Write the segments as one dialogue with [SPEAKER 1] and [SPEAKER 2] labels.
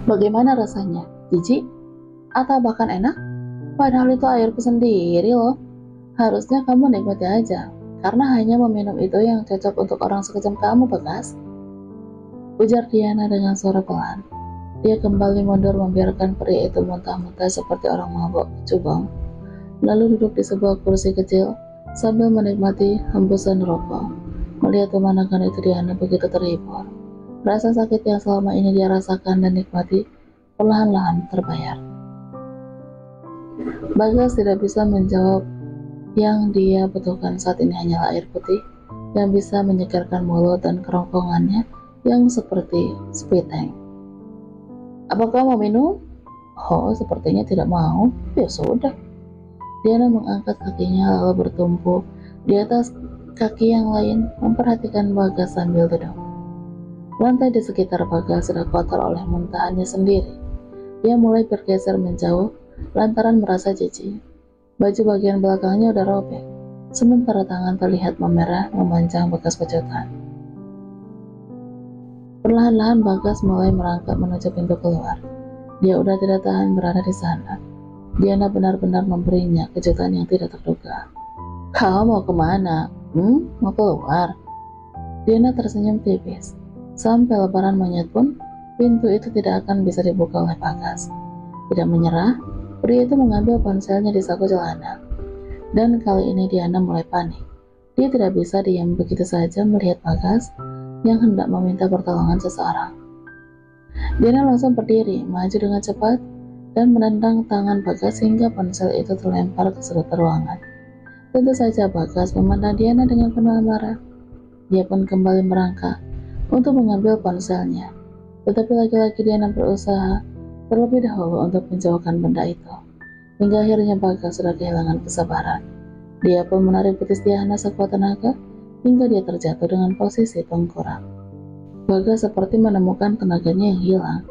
[SPEAKER 1] Bagaimana rasanya? Jijik? Atau bahkan enak? Padahal itu airku sendiri loh. Harusnya kamu nikmati aja, karena hanya meminum itu yang cocok untuk orang sekejam kamu, Bagas. Ujar Diana dengan suara pelan. Dia kembali mundur membiarkan pria itu muntah-muntah seperti orang mabuk cubang, lalu duduk di sebuah kursi kecil sambil menikmati hembusan rokok. Melihat pemandangan itu Diana begitu terhibur. Rasa sakit yang selama ini dia rasakan dan nikmati perlahan-lahan terbayar. Bagas tidak bisa menjawab. Yang dia butuhkan saat ini hanyalah air putih yang bisa menyegarkan mulut dan kerongkongannya yang seperti sepiteng. Apakah mau minum? Oh, sepertinya tidak mau. Ya sudah. Diana mengangkat kakinya lalu bertumpu di atas kaki yang lain, memperhatikan Bagas sambil duduk. Lantai di sekitar Bagas sudah kotor oleh muntahannya sendiri. Dia mulai bergeser menjauh lantaran merasa jijik. Baju bagian belakangnya udah robek, sementara tangan terlihat memerah memanjang bekas pecutan. Perlahan-lahan Bagas mulai merangkak menuju pintu keluar. Dia udah tidak tahan berada di sana. Diana benar-benar memberinya kejutan yang tidak terduga. Kau mau kemana? Mau keluar? Diana tersenyum tipis. Sampai lebaran monyet pun, pintu itu tidak akan bisa dibuka oleh Bagas. Tidak menyerah, pria itu mengambil ponselnya di saku celana. Dan kali ini Diana mulai panik. Dia tidak bisa diam begitu saja melihat Bagas yang hendak meminta pertolongan seseorang. Diana langsung berdiri, maju dengan cepat, dan menendang tangan Bagas hingga ponsel itu terlempar ke sudut ruangan. Tentu saja Bagas memandang Diana dengan penuh amarah. Dia pun kembali merangkak untuk mengambil ponselnya. Tetapi lagi-lagi Diana berusaha terlebih dahulu untuk menjauhkan benda itu. Hingga akhirnya Bagas sudah kehilangan kesabaran. Dia pun menarik betis Diana sekuat tenaga hingga dia terjatuh dengan posisi tengkurap. Bagas seperti menemukan tenaganya yang hilang.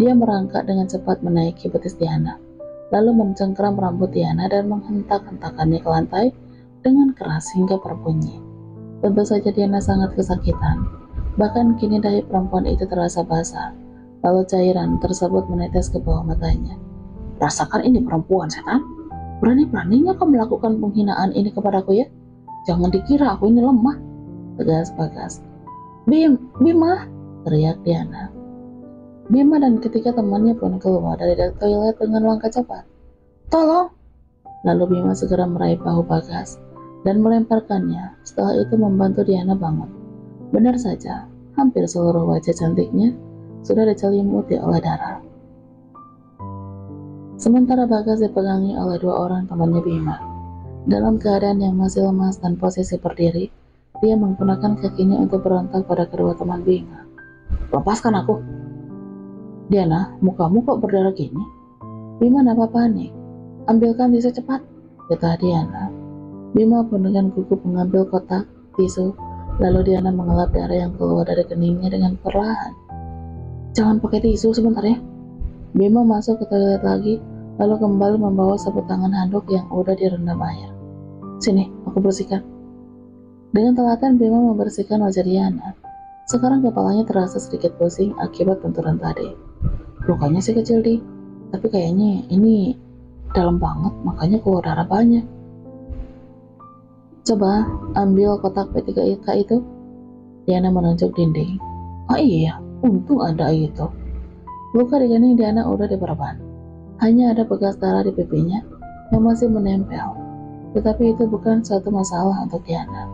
[SPEAKER 1] Dia merangkak dengan cepat menaiki betis Diana, lalu mencengkeram rambut Diana dan menghentak-hentakannya ke lantai dengan keras hingga berbunyi. Tentu saja Diana sangat kesakitan. Bahkan kini dahi perempuan itu terasa basah, lalu cairan tersebut menetes ke bawah matanya. Rasakan ini perempuan setan. Berani-beraninya kau melakukan penghinaan ini kepadaku ya? Jangan dikira aku ini lemah, tegas Bagas. Bima, teriak Diana. Bima dan ketiga temannya pun keluar dari toilet dengan langkah cepat. Tolong! Lalu Bima segera meraih bahu Bagas dan melemparkannya. Setelah itu membantu Diana bangun. Benar saja, hampir seluruh wajah cantiknya sudah diselimuti oleh darah. Sementara Bagas dipegangi oleh dua orang temannya Bima. Dalam keadaan yang masih lemas dan posisi berdiri, dia menggunakan kakinya untuk berontak pada kedua teman Bima. Lepaskan aku! Diana, mukamu kok berdarah gini? Bima nampak panik. Ambilkan tisu cepat, kata Diana. Bima pun dengan gugup mengambil kotak tisu, lalu Diana mengelap darah yang keluar dari keningnya dengan perlahan. Jangan pakai tisu sebentar ya. Bima masuk ke toilet lagi, lalu kembali membawa sapu tangan handuk yang udah direndam air. Sini, aku bersihkan. Dengan telaten Bima membersihkan wajah Diana. Sekarang kepalanya terasa sedikit pusing akibat benturan tadi. Lukanya sih kecil di, tapi kayaknya ini dalam banget, makanya keluar darah banyak. Coba ambil kotak P3K itu. Diana menunjuk dinding. Oh iya, untung ada itu. Luka di kening Diana udah diperban. Hanya ada bekas darah di pipinya yang masih menempel. Tetapi itu bukan suatu masalah untuk Diana.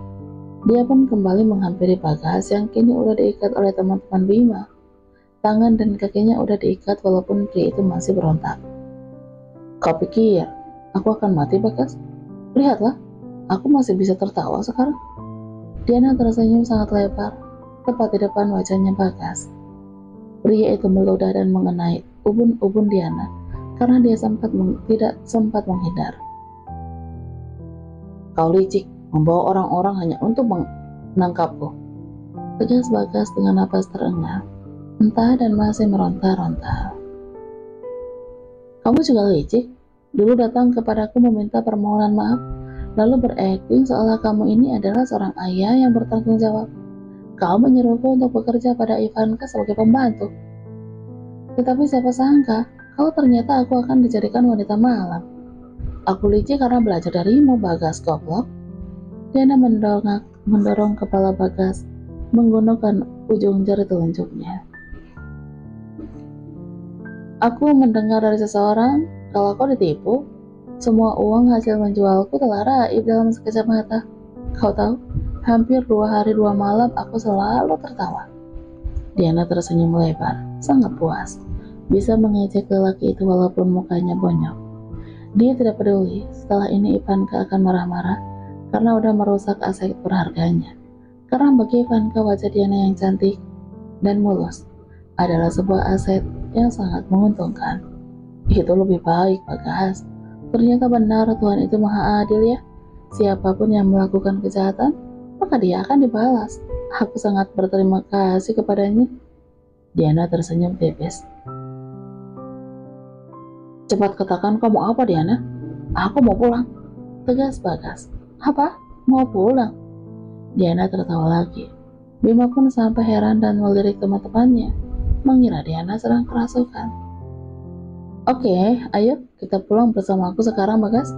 [SPEAKER 1] Dia pun kembali menghampiri Bagas yang kini udah diikat oleh teman-teman Bima. Tangan dan kakinya udah diikat walaupun pria itu masih berontak. Kau pikir aku akan mati, Bagas? Lihatlah, aku masih bisa tertawa sekarang. Diana tersenyum sangat lebar, tepat di depan wajahnya Bagas. Pria itu meludah dan mengenai ubun-ubun Diana karena dia tidak sempat menghindar. Kau licik, membawa orang-orang hanya untuk menangkapku, tegas Bagas dengan napas terengah, entah dan masih meronta-ronta. Kamu juga licik, dulu datang kepadaku meminta permohonan maaf, lalu berakting seolah kamu ini adalah seorang ayah yang bertanggung jawab. Kau menyuruhku untuk bekerja pada Ivanka sebagai pembantu. Tetapi siapa sangka, kalau ternyata aku akan dijadikan wanita malam. Aku licik karena belajar darimu, Bagas goblok. Diana mendorong kepala Bagas menggunakan ujung jari telunjuknya. Aku mendengar dari seseorang kalau kau ditipu. Semua uang hasil menjualku telah raib dalam sekejap mata. Kau tahu, hampir 2 hari 2 malam aku selalu tertawa. Diana tersenyum lebar, sangat puas. Bisa mengejek lelaki itu walaupun mukanya bonyok. Dia tidak peduli, setelah ini Ivanka akan marah-marah karena udah merusak aset berharganya. Karena bagi Ivanka wajah Diana yang cantik dan mulus adalah sebuah aset yang sangat menguntungkan. Itu lebih baik, Bagas. Ternyata benar Tuhan itu maha adil ya. Siapapun yang melakukan kejahatan, maka dia akan dibalas. Aku sangat berterima kasih kepadanya. Diana tersenyum tipis. Cepat katakan kamu apa, Diana? Aku mau pulang. Tegas Bagas. Apa? Mau pulang? Diana tertawa lagi. Bima pun sampai heran dan melirik teman-temannya, mengira Diana sedang kerasukan. Oke, ayo kita pulang bersama aku sekarang, Bagas.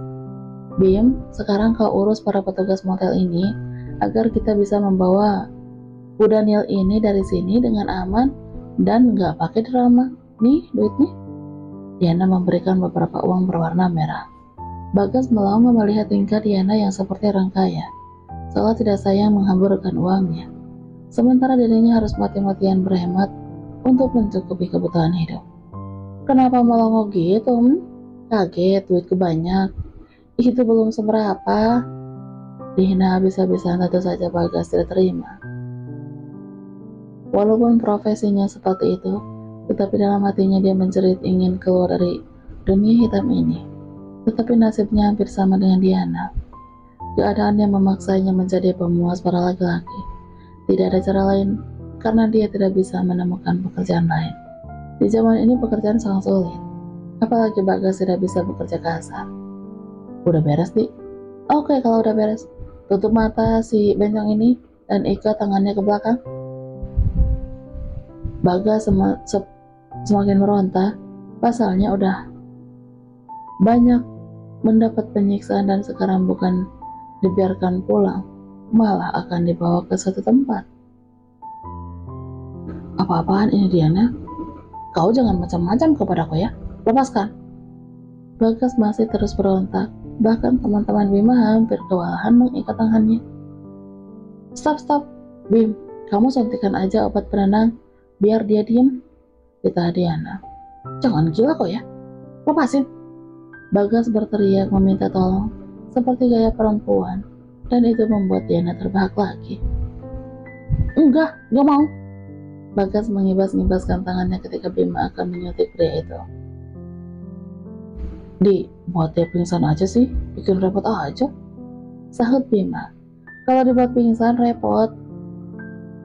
[SPEAKER 1] Bim, sekarang kau urus para petugas motel ini agar kita bisa membawa Bu Daniel ini dari sini dengan aman dan nggak pakai drama. Nih duitnya. Diana memberikan beberapa uang berwarna merah. Bagas melongo melihat tingkah Diana yang seperti orang kaya, seolah tidak sayang menghamburkan uangnya. Sementara dirinya harus mati-matian berhemat untuk mencukupi kebutuhan hidup. Kenapa melongo gitu? Kaget, duitku banyak. Itu belum seberapa. Dihina habis-habisan, tentu saja Bagas tidak terima. Walaupun profesinya seperti itu, tetapi dalam hatinya dia menjerit ingin keluar dari dunia hitam ini. Tetapi nasibnya hampir sama dengan Diana. Keadaan yang memaksanya menjadi pemuas para laki-laki. Tidak ada cara lain, karena dia tidak bisa menemukan pekerjaan lain. Di zaman ini pekerjaan sangat sulit, apalagi Bagas tidak bisa bekerja kasar. Udah beres, Dik? Oke, kalau udah beres, tutup mata si bencong ini dan ikat tangannya ke belakang. Bagas semakin meronta, pasalnya udah banyak mendapat penyiksaan dan sekarang bukan dibiarkan pulang, malah akan dibawa ke suatu tempat. Apa-apaan ini, Diana? Kau jangan macam-macam kepadaku ya, lepaskan. Bagas masih terus berontak, bahkan teman-teman Bima hampir kewalahan mengikat tangannya. Stop, Bim, kamu suntikan aja obat penenang, biar dia diem, kata Diana. Jangan gila kok ya, lepasin. Bagas berteriak meminta tolong, seperti gaya perempuan, dan itu membuat Diana terbahak lagi. Enggak mau. Bagas mengibas-ngibaskan tangannya ketika Bima akan menyuntik pria itu. Buat dia pingsan aja sih, bikin repot aja, sahut Bima. Kalau dibuat pingsan repot,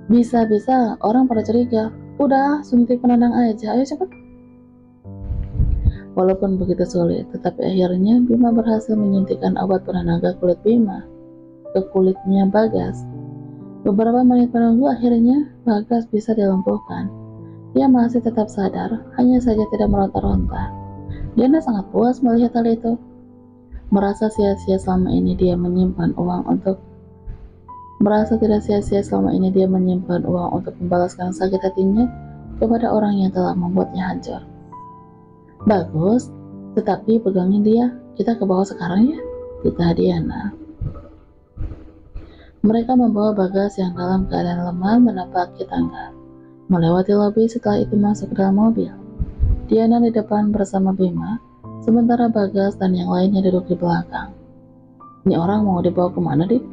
[SPEAKER 1] bisa-bisa orang pada curiga. Udah, suntik penenang aja, ayo cepet. Walaupun begitu sulit, tetapi akhirnya Bima berhasil menyuntikkan obat penenang ke kulit Bima, ke kulitnya Bagas. Beberapa menit menunggu, akhirnya Bagas bisa dilumpuhkan. Dia masih tetap sadar, hanya saja tidak meronta-ronta. Diana sangat puas melihat hal itu. Merasa sia-sia selama ini dia menyimpan uang untuk membalaskan sakit hatinya kepada orang yang telah membuatnya hancur. Bagus, tetapi pegangin dia. Kita ke bawah sekarang ya, kata Diana. Mereka membawa Bagas yang dalam keadaan lemah menapaki tangga, melewati lobi, setelah itu masuk ke dalam mobil. Diana di depan bersama Bima, sementara Bagas dan yang lainnya duduk di belakang. Ini orang mau dibawa kemana, Dik?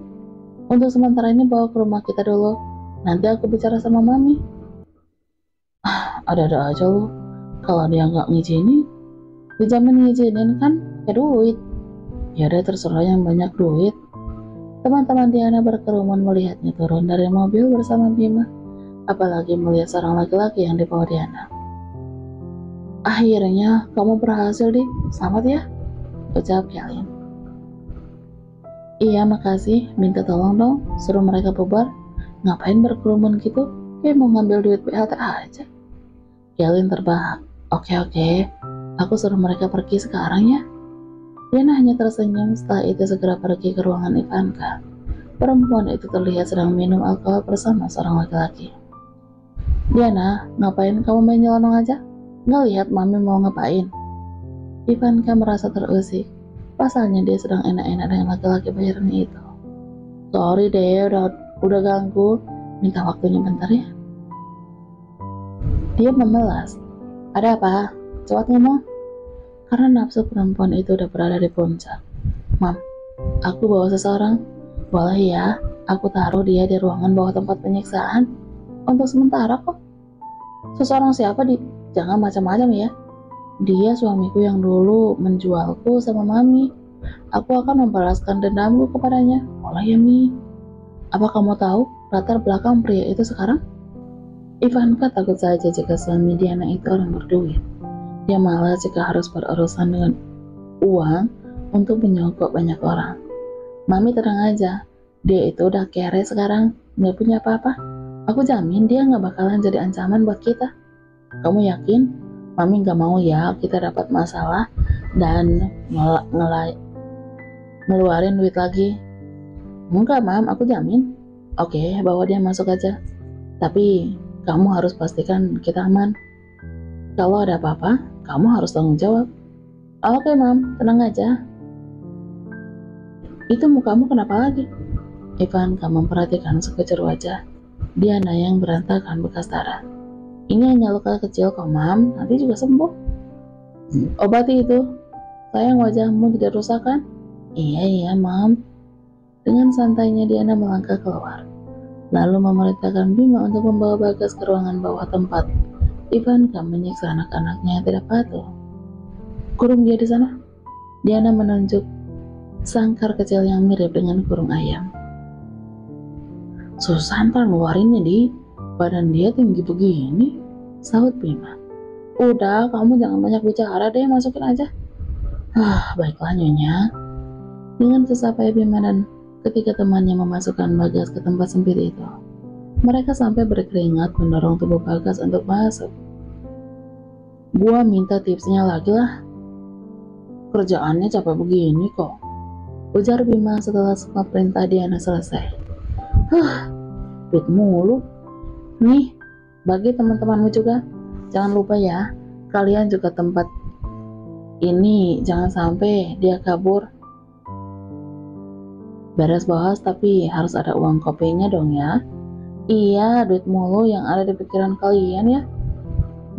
[SPEAKER 1] Untuk sementara ini bawa ke rumah kita dulu, nanti aku bicara sama Mami. Ada-ada aja lu, kalau dia nggak ngizinin, dijamin ngizinin kan, ya duit. Ya udah, terserah yang banyak duit. Teman-teman Diana berkerumun melihatnya turun dari mobil bersama Bima, apalagi melihat seorang laki-laki yang dibawa Diana. Akhirnya kamu berhasil, Dik. Selamat ya, ucap Kelin. Iya, makasih. Minta tolong dong, suruh mereka bubar. Ngapain berkerumun gitu? Kayak mau ngambil duit BLT aja. Kelin terbahak. Oke, aku suruh mereka pergi sekarang ya. Diana hanya tersenyum, setelah itu segera pergi ke ruangan Ivanka. Perempuan itu terlihat sedang minum alkohol bersama seorang laki-laki. Diana, ngapain kamu main nyelonong aja? Nggak lihat mami mau ngapain? Ivanka merasa terusik. Pasalnya dia sedang enak-enak dengan laki-laki bayarannya itu. Sorry deh, udah ganggu. Minta waktunya bentar ya. Dia memelas. Ada apa? Cepat ngomong. Karena nafsu perempuan itu udah berada di puncak. Mam, aku bawa seseorang. Boleh ya, aku taruh dia di ruangan bawah tempat penyiksaan. Untuk sementara kok. Seseorang siapa di? Jangan macam-macam ya. Dia suamiku yang dulu menjualku sama mami. Aku akan membalaskan dendamku kepadanya. Boleh ya, Mi? Apa kamu tahu latar belakang pria itu sekarang? Ivanka takut saja jika suami Diana itu orang berduit. Dia malas jika harus berurusan dengan uang untuk menyogok banyak orang. Mami tenang aja, dia itu udah kere sekarang, nggak punya apa-apa. Aku jamin dia nggak bakalan jadi ancaman buat kita. Kamu yakin? Mami nggak mau ya kita dapat masalah dan ngeluarin duit lagi. Enggak, Mam, aku jamin. Oke, bawa dia masuk aja. Tapi kamu harus pastikan kita aman. Kalau ada apa-apa, kamu harus tanggung jawab. Oke, Mam, tenang aja. Itu mukamu kenapa lagi? Ivanka memperhatikan sekujur wajah Diana yang berantakan bekas darah. Ini hanya luka kecil kok, Mam, nanti juga sembuh. Obati itu. Sayang wajahmu tidak rusak kan? Iya, Mam. Dengan santainya Diana melangkah keluar, lalu memerintahkan Bima untuk membawa Bagas ke ruangan bawah tempat Ivanka menyiksa anak-anaknya yang tidak patuh. Kurung dia di sana. Diana menunjuk sangkar kecil yang mirip dengan kurung ayam. Susah ntar ngeluarinnya di badan dia tinggi begini, sahut Bima. Udah, kamu jangan banyak bicara deh, masukin aja. Baiklah Nyonya. Dengan sesapai Bima dan ketiga temannya memasukkan Bagas ke tempat sempit itu, mereka sampai berkeringat mendorong tubuh Bagas untuk masuk. Gua minta tipsnya lagi lah. Kerjaannya capek begini kok, ujar Bima setelah semua perintah Diana selesai. Duit mulu. Nih, bagi teman-temanmu juga. Jangan lupa ya, kalian juga tempat ini jangan sampai dia kabur. Beres bahas, tapi harus ada uang kopinya dong ya. Iya, duit mulu yang ada di pikiran kalian ya.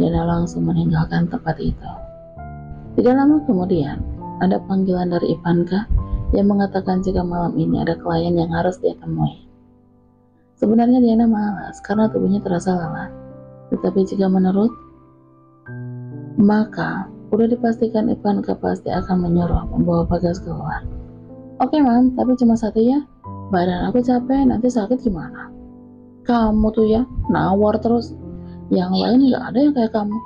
[SPEAKER 1] Diana langsung meninggalkan tempat itu. Tidak lama kemudian, ada panggilan dari Ivanka yang mengatakan jika malam ini ada klien yang harus dia temui. Sebenarnya Diana malas karena tubuhnya terasa lelah. Tetapi jika menurut, maka udah dipastikan Ivanka pasti akan menyuruh membawa Bagas keluar. Oke, Mam, tapi cuma satu ya. Badan aku capek, nanti sakit gimana? Kamu tuh ya, nawar terus. Yang lain nggak ada yang kayak kamu.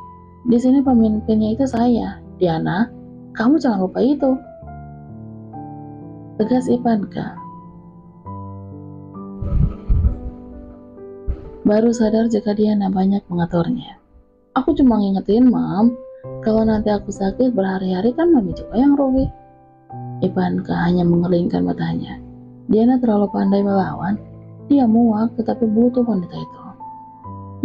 [SPEAKER 1] Di sini pemimpinnya itu saya, Diana. Kamu jangan lupa itu. Tegas Ivanka. Baru sadar jika Diana banyak mengaturnya. Aku cuma ngingetin, Mam. Kalau nanti aku sakit berhari-hari kan Mami juga yang rugi. Ivanka hanya mengerlingkan matanya. Diana terlalu pandai melawan. Dia muak, tetapi butuh wanita itu.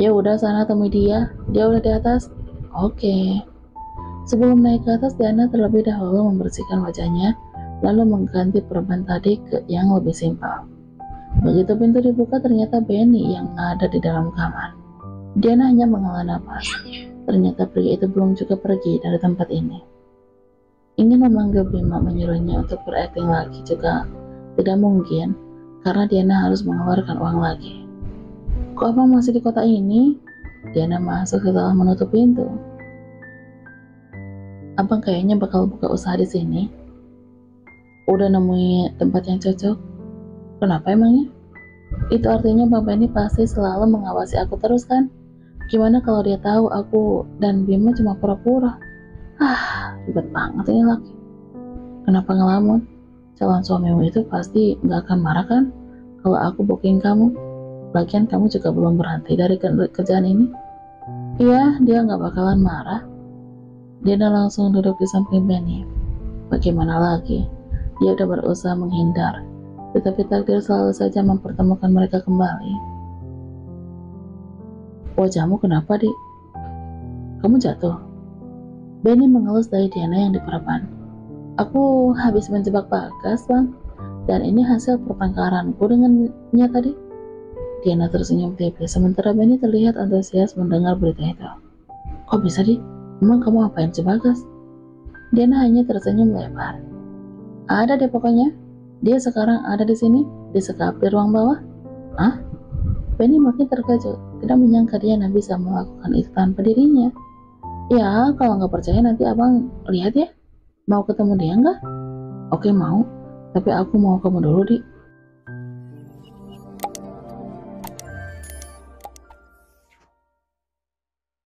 [SPEAKER 1] Ya udah, sana temui dia. Dia udah di atas. Oke. Sebelum naik ke atas, Diana terlebih dahulu membersihkan wajahnya, lalu mengganti perban tadi ke yang lebih simpel. Begitu pintu dibuka, ternyata Benny yang ada di dalam kamar. Diana hanya menghela nafas. Ternyata pria itu belum juga pergi dari tempat ini. Ingin memanggil Bima menyuruhnya untuk berakting lagi juga tidak mungkin, karena Diana harus mengeluarkan uang lagi. Kok abang masih di kota ini? Diana masuk setelah menutup pintu. Abang kayaknya bakal buka usaha di sini. Udah nemuin tempat yang cocok? Kenapa emangnya? Itu artinya Bang Benny pasti selalu mengawasi aku terus kan? Gimana kalau dia tahu aku dan Bima cuma pura-pura? Ribet banget ini laki. Kenapa ngelamun? Calon suamimu itu pasti gak akan marah kan kalau aku booking kamu? Lagian kamu juga belum berhenti dari kerjaan ini. Iya, dia gak bakalan marah. Diana langsung duduk di samping Benny. Bagaimana lagi? Dia udah berusaha menghindar, tetapi takdir selalu saja mempertemukan mereka kembali. Wajahmu kenapa, Dik? Kamu jatuh? Benny mengelus dahi Diana yang diperban. Aku habis menjebak Bagas, Bang. Dan ini hasil pertengkaranku dengannya tadi. Diana tersenyum tipis, sementara Benny terlihat antusias mendengar berita itu. Kok bisa, Dik? Emang kamu apain si Bagas? Diana hanya tersenyum lebar. Ada deh pokoknya. Dia sekarang ada di sini, disekap di ruang bawah. Hah? Benny makin terkejut, tidak menyangka Diana bisa melakukan itu tanpa dirinya. Ya, kalau nggak percaya nanti abang lihat ya. Mau ketemu dia nggak? Oke mau, tapi aku mau kamu dulu, Dik.